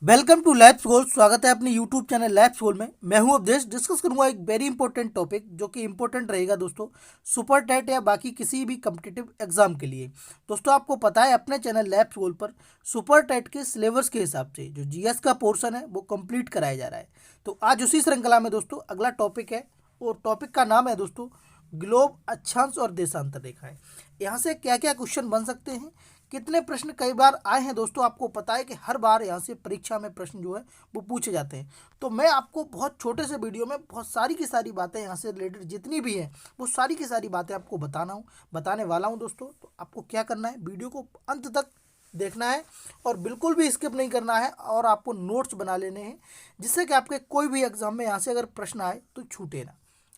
Welcome to labs गोल। स्वागत है अपने यूट्यूब चैनल लैब्स गोल में। मैं हूं अवधेश। डिस्कस करूंगा एक वेरी इंपॉर्टेंट टॉपिक जो कि इंपॉर्टेंट रहेगा दोस्तों सुपर टेट या बाकी किसी भी कम्पिटिटिव एग्जाम के लिए। दोस्तों आपको पता है अपने चैनल लैब्स गोल पर सुपर टेट के सिलेबस के हिसाब से जो जीएस का पोर्शन है वो कंप्लीट कराया जा रहा है। तो आज उसी श्रृंखला में दोस्तों अगला टॉपिक है और टॉपिक का नाम है दोस्तों ग्लोब, अक्षांश और देशांतर रेखाएं। यहाँ से क्या क्या क्वेश्चन बन सकते हैं, कितने प्रश्न कई बार आए हैं दोस्तों। आपको पता है कि हर बार यहाँ से परीक्षा में प्रश्न जो है वो पूछे जाते हैं। तो मैं आपको बहुत छोटे से वीडियो में बहुत सारी की सारी बातें यहाँ से रिलेटेड जितनी भी हैं वो सारी की सारी बातें आपको बताने वाला हूँ दोस्तों। तो आपको क्या करना है, वीडियो को अंत तक देखना है और बिल्कुल भी स्किप नहीं करना है और आपको नोट्स बना लेने हैं जिससे कि आपके कोई भी एग्जाम में यहाँ से अगर प्रश्न आए तो छूटे ना।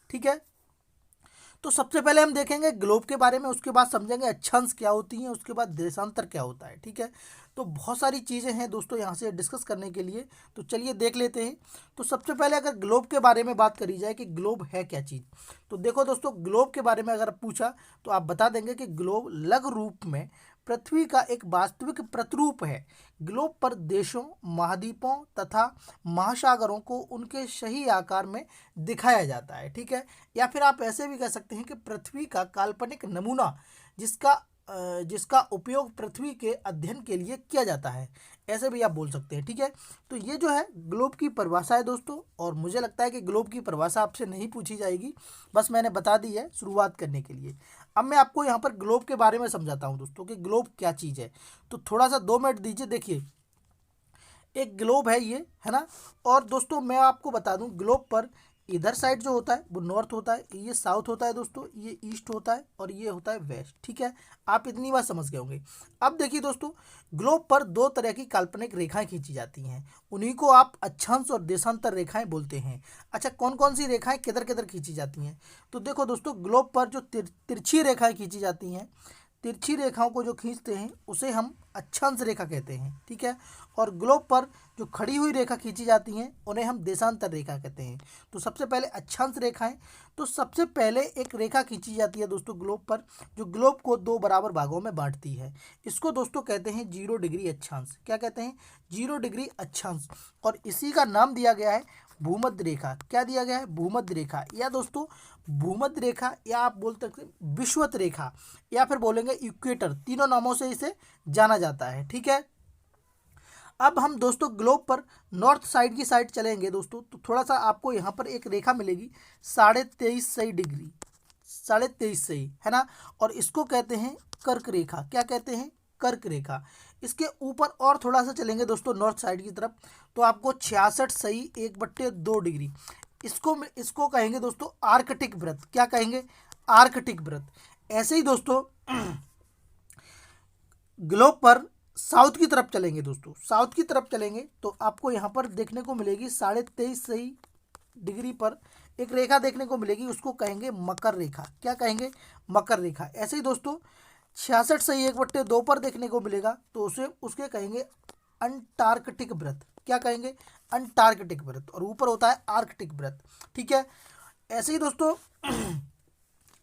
ठीक है, तो सबसे पहले हम देखेंगे ग्लोब के बारे में, उसके बाद समझेंगे अक्षांश क्या होती हैं, उसके बाद देशांतर क्या होता है। ठीक है, तो बहुत सारी चीज़ें हैं दोस्तों यहाँ से डिस्कस करने के लिए। तो चलिए देख लेते हैं। तो सबसे पहले अगर ग्लोब के बारे में बात करी जाए कि ग्लोब है क्या चीज़, तो देखो दोस्तों ग्लोब के बारे में अगर पूछा तो आप बता देंगे कि ग्लोब लघु रूप में पृथ्वी का एक वास्तविक प्रतिरूप है। ग्लोब पर देशों, महाद्वीपों तथा महासागरों को उनके सही आकार में दिखाया जाता है। ठीक है, या फिर आप ऐसे भी कह सकते हैं कि पृथ्वी का काल्पनिक नमूना जिसका उपयोग पृथ्वी के अध्ययन के लिए किया जाता है, ऐसे भी आप बोल सकते हैं। ठीक है, तो ये जो है ग्लोब की परिभाषा है दोस्तों, और मुझे लगता है कि ग्लोब की परिभाषा आपसे नहीं पूछी जाएगी, बस मैंने बता दी है शुरुआत करने के लिए। अब मैं आपको यहाँ पर ग्लोब के बारे में समझाता हूँ दोस्तों कि ग्लोब क्या चीज़ है। तो थोड़ा सा 2 मिनट दीजिए। देखिए एक ग्लोब है ये, है ना। और दोस्तों मैं आपको बता दूं ग्लोब पर इधर साइड जो होता है वो नॉर्थ होता है, ये साउथ होता है दोस्तों, ये ईस्ट होता है और ये होता है वेस्ट। ठीक है, आप इतनी बात समझ गए होंगे। अब देखिए दोस्तों ग्लोब पर 2 तरह की काल्पनिक रेखाएं खींची जाती हैं, उन्हीं को आप अक्षांश और देशांतर रेखाएं बोलते हैं। अच्छा, कौन कौन सी रेखाएं किधर किधर खींची जाती हैं, तो देखो दोस्तों ग्लोब पर जो तिरछी रेखाएं खींची जाती हैं, तिरछी रेखाओं को जो खींचते हैं उसे हम अक्षांश रेखा कहते हैं। ठीक है, और ग्लोब पर जो खड़ी हुई रेखा खींची जाती हैं उन्हें हम देशांतर रेखा कहते हैं। तो सबसे पहले अक्षांश रेखाएं, तो सबसे पहले एक रेखा खींची जाती है दोस्तों ग्लोब पर जो ग्लोब को 2 बराबर भागों में बांटती है। इसको दोस्तों कहते हैं 0 डिग्री अक्षांश। क्या कहते हैं? 0 डिग्री अक्षांश। और इसी का नाम दिया गया है भूमध्य रेखा। क्या दिया गया है? भूमध्य रेखा, या दोस्तों भूमध्य रेखा, या आप बोल सकते हैं विषुवत रेखा, या फिर बोलेंगे इक्वेटर। तीनों नामों से इसे जाना जाता है। ठीक है, अब हम दोस्तों ग्लोब पर नॉर्थ साइड की साइड चलेंगे दोस्तों, तो थोड़ा सा आपको यहाँ पर एक रेखा मिलेगी 23.5 सही डिग्री, 23.5 सही, है ना। और इसको कहते हैं कर्क रेखा। क्या कहते हैं? कर्क रेखा। इसके ऊपर और थोड़ा सा चलेंगे दोस्तों नॉर्थ साइड की तरफ, तो आपको 66 सही 1/2 डिग्री, इसको कहेंगे दोस्तों आर्कटिक व्रत। क्या कहेंगे? आर्कटिक व्रत। ऐसे ही दोस्तों ग्लोब पर साउथ की तरफ चलेंगे दोस्तों, साउथ की तरफ चलेंगे तो आपको यहाँ पर देखने को मिलेगी 23.5 सही डिग्री पर एक रेखा देखने को मिलेगी, उसको कहेंगे मकर रेखा। क्या कहेंगे? मकर रेखा। ऐसे ही दोस्तों 66 सही 1/2 पर देखने को मिलेगा तो उसे उसके कहेंगे अंटार्कटिक व्रत। क्या कहेंगे? अंटार्कटिक व्रत। और ऊपर होता है आर्कटिक व्रत। ठीक है, ऐसे ही दोस्तों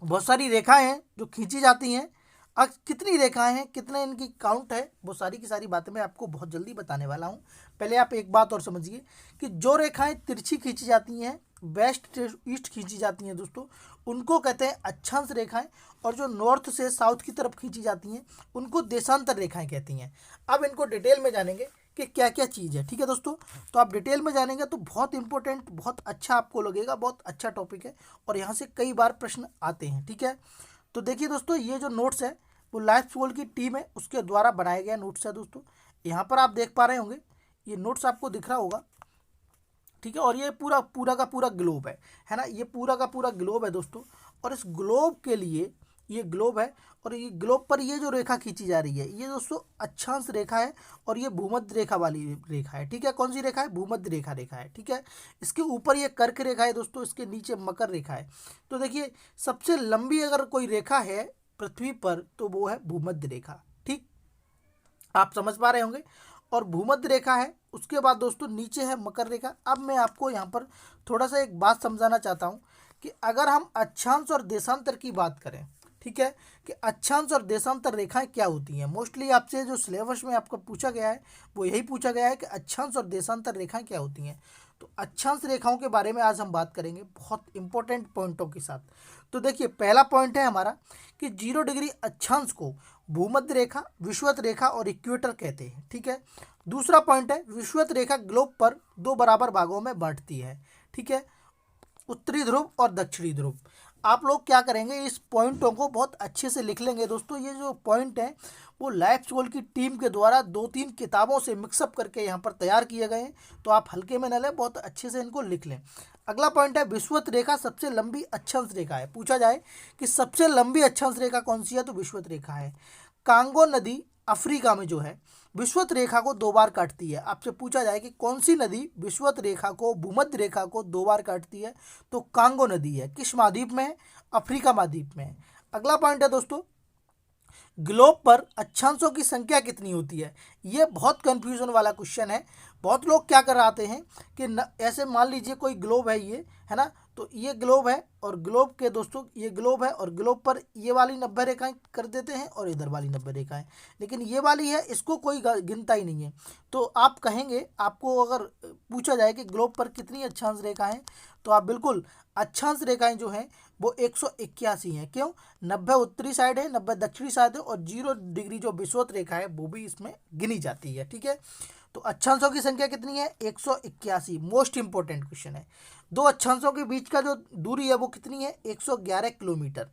बहुत सारी रेखाएं हैं जो खींची जाती हैं। अब कितनी रेखाएं हैं, कितने इनकी काउंट है, वो सारी की सारी बातें मैं आपको बहुत जल्दी बताने वाला हूँ। पहले आप एक बात और समझिए कि जो रेखाएं तिरछी खींची जाती हैं, वेस्ट ईस्ट खींची जाती हैं दोस्तों, उनको कहते हैं अक्षांश रेखाएं। और जो नॉर्थ से साउथ की तरफ खींची जाती हैं उनको देशांतर रेखाएं कहती हैं। अब इनको डिटेल में जानेंगे कि क्या क्या चीज़ है। ठीक है दोस्तों, तो आप डिटेल में जानेंगे तो बहुत इंपॉर्टेंट, बहुत अच्छा आपको लगेगा, बहुत अच्छा टॉपिक है और यहाँ से कई बार प्रश्न आते हैं। ठीक है, तो देखिए दोस्तों ये जो नोट्स है वो लाइफ स्कूल की टीम है उसके द्वारा बनाए गए नोट्स है दोस्तों। यहाँ पर आप देख पा रहे होंगे, ये नोट्स आपको दिख रहा होगा। ठीक है, और ये पूरा पूरा का पूरा ग्लोब है ना, ये पूरा का पूरा ग्लोब है दोस्तों। और इस ग्लोब के लिए ये ग्लोब है, और ये ग्लोब पर ये जो रेखा खींची जा रही है ये दोस्तों अक्षांश रेखा है, और ये भूमध्य रेखा वाली रेखा है। ठीक है, कौन सी रेखा है? भूमध्य रेखा है। ठीक है, इसके ऊपर ये कर्क रेखा है दोस्तों, इसके नीचे मकर रेखा है। तो देखिए सबसे लंबी अगर कोई रेखा है पृथ्वी पर तो वो है भूमध्य रेखा। ठीक, आप समझ पा रहे होंगे। और भूमध्य रेखा है, उसके बाद दोस्तों नीचे है मकर रेखा। अब मैं आपको यहाँ पर थोड़ा सा एक बात समझाना चाहता हूँ कि अगर हम अक्षांश और देशांतर की बात करें ठीक है, कि अक्षांश और देशांतर रेखाएं क्या होती हैं। मोस्टली आपसे जो सिलेबस में आपको पूछा गया है वो यही पूछा गया है कि अक्षांश और देशांतर रेखाएं क्या होती हैं। तो अक्षांश रेखाओं के बारे में आज हम बात करेंगे बहुत इंपॉर्टेंट पॉइंटों के साथ। तो देखिए, पहला पॉइंट है हमारा कि 0 डिग्री अक्षांश को भूमध्य रेखा, विषुवत रेखा और इक्वेटर कहते हैं। ठीक है। दूसरा पॉइंट है, विषुवत रेखा ग्लोब पर 2 बराबर भागों में बांटती है। ठीक है, उत्तरी ध्रुव और दक्षिणी ध्रुव। आप लोग क्या करेंगे, इस पॉइंटों को बहुत अच्छे से लिख लेंगे दोस्तों। ये जो पॉइंट हैं वो लाइफ स्कूल की टीम के द्वारा 2-3 किताबों से मिक्सअप करके यहाँ पर तैयार किए गए हैं, तो आप हल्के में न लें, बहुत अच्छे से इनको लिख लें। अगला पॉइंट है, विषुवत रेखा सबसे लंबी अक्षांश रेखा है। पूछा जाए कि सबसे लंबी अक्षांश रेखा कौन सी है, तो विषुवत रेखा है। कांगो नदी अफ्रीका में जो है विषुवत रेखा को 2 बार काटती है। आपसे पूछा जाए कि कौन सी नदी विषुवत रेखा को, भूमध्य रेखा को 2 बार काटती है, तो कांगो नदी है। किस महाद्वीप में है, अफ्रीका महाद्वीप में है। अगला पॉइंट है दोस्तों, ग्लोब पर अक्षांशों की संख्या कितनी होती है। ये बहुत कंफ्यूजन वाला क्वेश्चन है। बहुत लोग क्या कर आते हैं कि ऐसे मान लीजिए कोई ग्लोब है, ये है ना, तो ये ग्लोब है और ग्लोब के दोस्तों ये ग्लोब है और ग्लोब पर ये वाली 90 रेखाएं कर देते हैं और इधर वाली 90 रेखाएं, लेकिन ये वाली है, इसको कोई गिनता ही नहीं है। तो आप कहेंगे, आपको अगर पूछा जाए कि ग्लोब पर कितनी अक्षांश रेखाएं, तो आप बिल्कुल अक्षांश रेखाएं जो हैं वो 181 हैं। क्यों, 90 उत्तरी साइड है, 90 दक्षिणी साइड है और 0 डिग्री जो विषुवत रेखा है वो भी इसमें गिनी जाती है। ठीक है, तो अक्षांशों की संख्या कितनी है, 181। मोस्ट इंपॉर्टेंट क्वेश्चन है। दो अक्षांशों के बीच का जो दूरी है वो कितनी है, 111 किलोमीटर।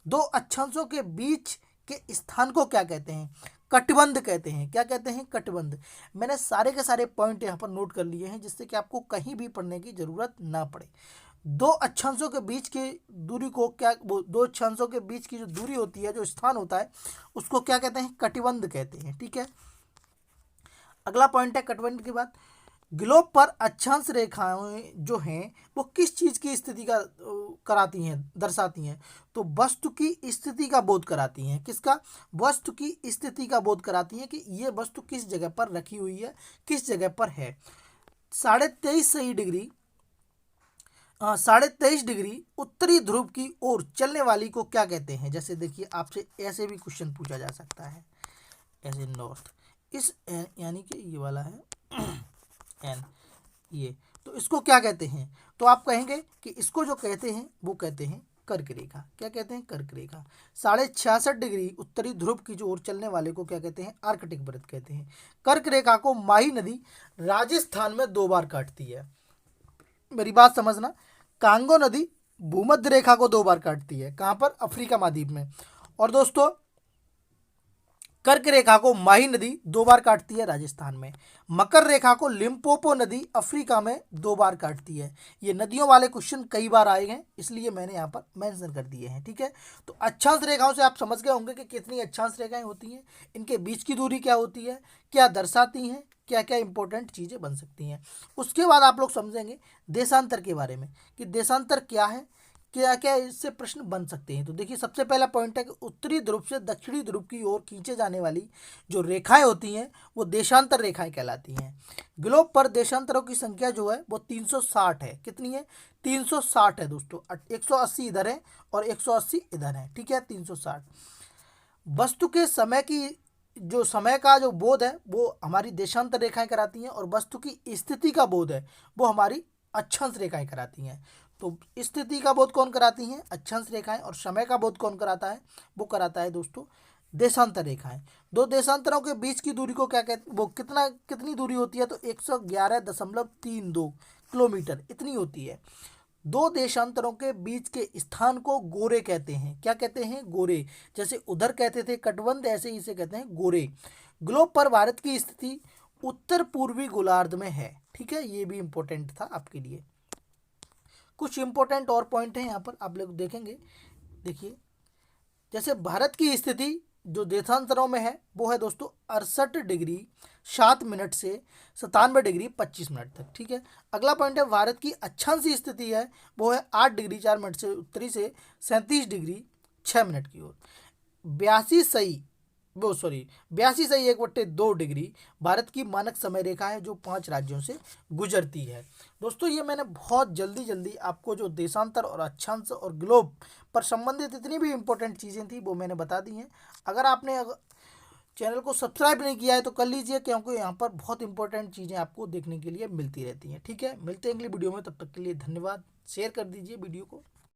दो अक्षांशों के बीच के स्थान को क्या कहते हैं, कटिबंध कहते हैं। क्या कहते हैं, कटिबंध। मैंने सारे के सारे पॉइंट यहाँ पर नोट कर लिए हैं, जिससे कि आपको कहीं भी पढ़ने की जरूरत ना पड़े। दो अक्षांशों के बीच की दूरी को क्या, वो दो अक्षांशों के बीच की जो दूरी होती है, जो स्थान होता है, उसको क्या कहते हैं, कटिबंध कहते हैं। ठीक है। अगला पॉइंट है, कटबंध के बाद ग्लोब पर अक्षांश रेखाएं जो हैं वो किस चीज की स्थिति का कराती हैं, दर्शाती हैं, तो वस्तु की स्थिति का बोध कराती हैं। किसका, वस्तु की स्थिति का बोध कराती हैं कि ये वस्तु किस जगह पर रखी हुई है, किस जगह पर है। 23.5 सही डिग्री 23.5 डिग्री उत्तरी ध्रुव की ओर चलने वाली को क्या कहते हैं। जैसे देखिए, आपसे ऐसे भी क्वेश्चन पूछा जा सकता है, ऐसे नॉर्थ, इस यानी कि ये वाला है एन, ये, तो इसको क्या कहते हैं, तो आप कहेंगे कि इसको जो कहते हैं वो कहते हैं कर्क रेखा। क्या कहते हैं, कर्क रेखा। 66.5 डिग्री उत्तरी ध्रुव की जो ओर चलने वाले को क्या कहते हैं, आर्कटिक वृत्त कहते हैं। कर्क रेखा को माही नदी राजस्थान में 2 बार काटती है। मेरी बात समझना, कांगो नदी भूमध्य रेखा को 2 बार काटती है। कहाँ पर, अफ्रीका महाद्वीप में। और दोस्तों, कर्क रेखा को माही नदी 2 बार काटती है राजस्थान में। मकर रेखा को लिम्पोपो नदी अफ्रीका में 2 बार काटती है। ये नदियों वाले क्वेश्चन कई बार आए हैं, इसलिए मैंने यहाँ पर मेंशन कर दिए हैं। ठीक है, तो अक्षांश रेखाओं से आप समझ गए होंगे कि कितनी अक्षांश रेखाएं होती हैं, इनके बीच की दूरी क्या होती है, क्या दर्शाती हैं, क्या क्या इंपॉर्टेंट चीज़ें बन सकती हैं। उसके बाद आप लोग समझेंगे देशांतर के बारे में कि देशांतर क्या है, क्या क्या इससे प्रश्न बन सकते हैं। तो देखिए, सबसे पहला पॉइंट है कि उत्तरी ध्रुव से दक्षिणी ध्रुव की ओर खींचे जाने वाली जो रेखाएं होती हैं वो देशांतर रेखाएं कहलाती हैं। ग्लोब पर देशांतरों की संख्या जो है वो 360 है। कितनी है, 360 है दोस्तों। 180 इधर है और 180 इधर है। ठीक है, 360। वस्तु के समय की जो समय का जो बोध है वो हमारी देशांतर रेखाएं कराती हैं, और वस्तु की स्थिति का बोध है वो हमारी अक्षांश रेखाएं कराती हैं। तो स्थिति का बोध कौन कराती हैं, अक्षांश रेखाएं, और समय का बोध कौन कराता है, वो कराता है दोस्तों देशांतर रेखाएं। दो देशांतरों के बीच की दूरी को क्या कहते, वो कितनी दूरी होती है, तो 111.32 किलोमीटर इतनी होती है। दो देशांतरों के बीच के स्थान को गोरे कहते हैं। क्या कहते हैं, गोरे। जैसे उधर कहते थे कटबंध, ऐसे ही इसे कहते हैं गोरे। ग्लोब पर भारत की स्थिति उत्तर पूर्वी गोलार्ध में है। ठीक है, ये भी इंपॉर्टेंट था आपके लिए। कुछ इंपॉर्टेंट और पॉइंट हैं यहाँ पर, आप लोग देखेंगे। देखिए, जैसे भारत की स्थिति जो देशांतरों में है वो है दोस्तों 68 डिग्री 7 मिनट से 97 डिग्री 25 मिनट तक। ठीक है। अगला पॉइंट है, भारत की अक्षांश स्थिति है वो है 8 डिग्री 4 मिनट से उत्तरी से 37 डिग्री 6 मिनट की ओर। 82 सही वो सॉरी 82 सही 1/2 डिग्री भारत की मानक समय रेखा है जो 5 राज्यों से गुजरती है। दोस्तों ये मैंने बहुत जल्दी जल्दी आपको जो देशांतर और अक्षांश और ग्लोब पर संबंधित इतनी भी इंपॉर्टेंट चीज़ें थी वो मैंने बता दी हैं। अगर आपने चैनल को सब्सक्राइब नहीं किया है तो कर लीजिए, क्योंकि यहाँ पर बहुत इंपॉर्टेंट चीज़ें आपको देखने के लिए मिलती रहती हैं। ठीक है, मिलते हैं अगली वीडियो में, तब तक के लिए धन्यवाद। शेयर कर दीजिए वीडियो को।